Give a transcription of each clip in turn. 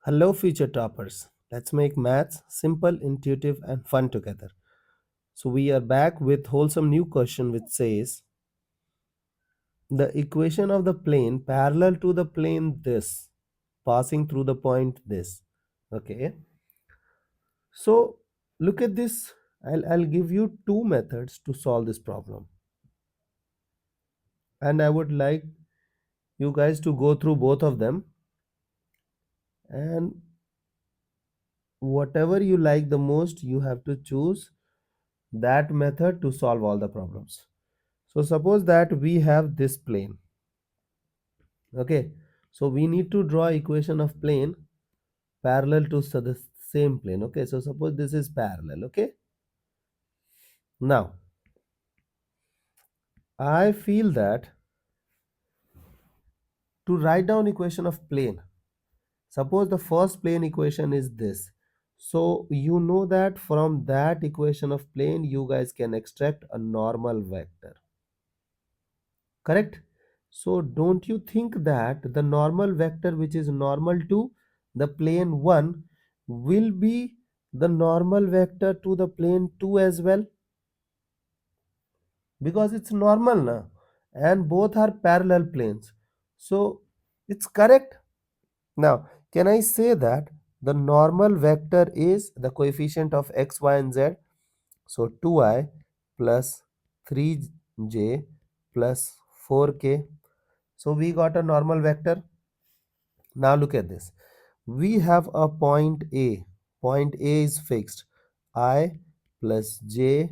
Hello, future toppers. Let's make maths simple, intuitive, and fun together. So, we are back with wholesome new question which says the equation of the plane parallel to the plane this passing through the point this. Okay, so look at this. I'll give you two methods to solve this problem, and I would like you guys to go through both of them, and whatever you like the most, you have to choose that method to solve all the problems. So suppose that we have this plane. Okay, so we need to draw equation of plane parallel to the same plane. Okay, so suppose this is parallel. Okay, now I feel that to write down equation of plane, suppose the first plane equation is this, so you know that from that equation of plane you guys can extract a normal vector, correct? So don't you think that the normal vector which is normal to the plane 1 will be the normal vector to the plane 2 as well, because it's normal now and both are parallel planes, so it's correct. Now can I say that the normal vector is the coefficient of x, y and z, so 2i plus 3j plus 4k. So we got a normal vector. Now look at this. We have a point A. Point A is fixed. I plus j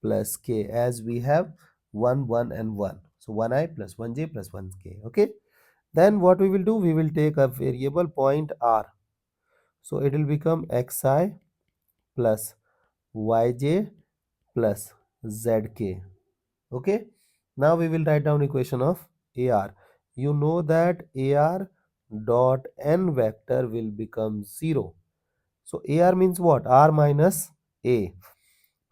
plus k, as we have 1, 1 and 1. So 1i plus 1j plus 1k. Okay. Then what we will do? We will take a variable point R. So it will become xi plus yj plus zk. Okay. Now we will write down equation of AR. You know that AR dot n vector will become 0. So AR means what? R minus A.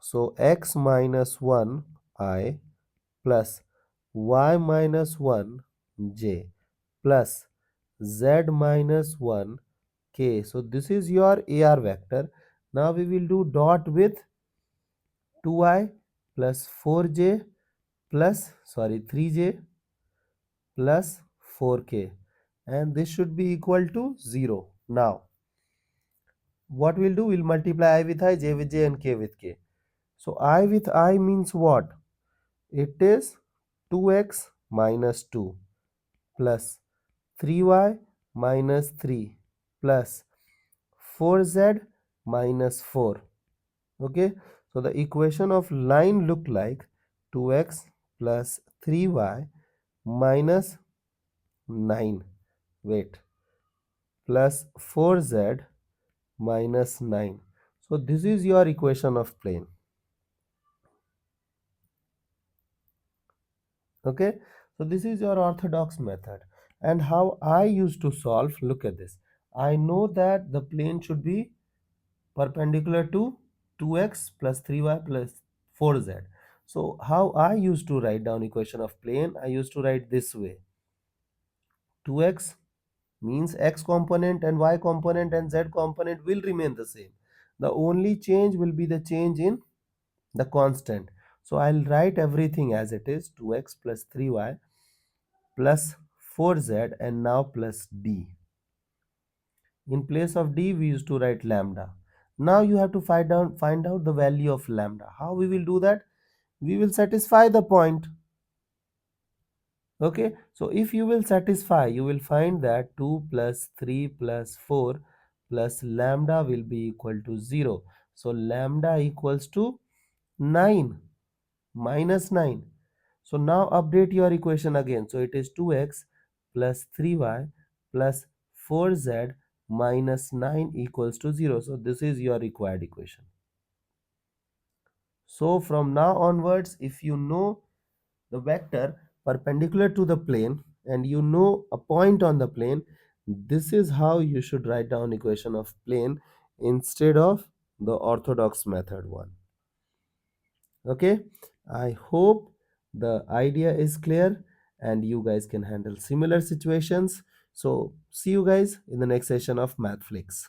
So x minus 1 I plus y minus 1 j plus z minus 1 k. So this is your AR vector. Now we will do dot with 2i plus 4j plus 3j plus 4k, and this should be equal to 0. Now what we'll do, we'll multiply I with I, j with j and k with k. So I with I means what? It is 2x minus 2 plus 3y minus 3 plus 4z minus 4. Okay, so the equation of line look like 2x plus 3y minus 9, wait, plus 4z minus 9. So this is your equation of plane. Okay, so this is your orthodox method. And how I used to solve, look at this. I know that the plane should be perpendicular to 2x plus 3y plus 4z. So how I used to write down equation of plane, I used to write this way. 2x means x component and y component and z component will remain the same. The only change will be the change in the constant. So I'll write everything as it is, 2x plus 3y plus 4z and now plus d. In place of d we used to write lambda. Now you have to find out the value of lambda. How we will do that? We will satisfy the point. Okay, so if you will satisfy, you will find that 2 plus 3 plus 4 plus lambda will be equal to 0. So lambda equals to 9 minus 9. So now update your equation again. So it is 2x plus 3y plus 4z minus 9 equals to 0. So this is your required equation. So from now onwards, if you know the vector perpendicular to the plane and you know a point on the plane, this is how you should write down equation of plane instead of the orthodox method one. Okay, I hope the idea is clear and you guys can handle similar situations. So see you guys in the next session of MathFlix.